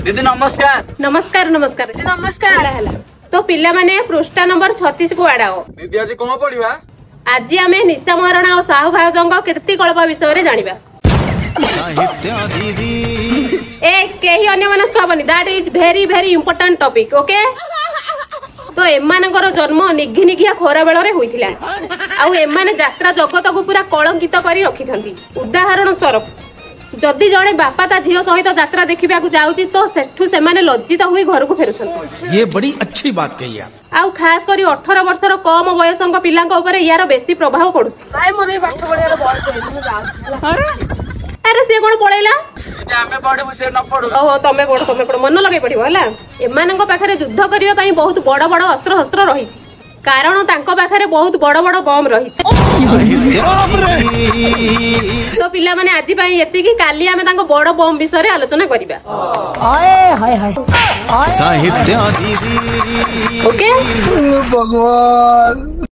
दीदी नमस्कार। नमस्कार नमस्कार दीदी नमस्कार। ହେଲା तो पिला माने पृष्ठा नंबर 36 को आड़ाओ। दीदी आज कौन पढ़िबा? आज आमे निशा महाराणा और साहू भाउजंग कीर्तिकल्प विषय रे जानिबा। साहित्य दीदी ए केही अन्य मनस्क हबनी, that is very very important topic. Okay तो एमानकर जन्म निघी निघिया खोरा बेल रे होइथिला आउ एमाने यात्रा जगत को पूरा कलंकित करी रखिछंती। उदाहरण स्वरूप जदि जड़े बापा ता झील सहित यात्रा देखा जाऊँगी तो सेठू से माने लज्जित हुई घर को फेरुछंती। ये बड़ी अच्छी बात कही आप। आउ खास करी 18 वर्षर कम बयसंग पिलांक ऊपर यार बेसी प्रभाव पड़ुछि। भाई मोर पाठ पढ़ियार बयस होइछि मु जाउ। अरे से कोन पळैला? आमे पढिबु से न पढु। ओहो तमे पढ मन लगे पढिबो हला। एमानंक पाखरे युद्ध करिया पई बहुत बड़ बड़ अस्त्र शस्त्र रहिछि, कारण तांको पाखरे बहुत बड़ बड़ बम रहिछि। तो पिला माने आज पई एतिकी, काली आमे तांको बड़ बम विषय रे आलोचना करिबा। हाय हाय हाय साहित्य दीदी ओके भगवान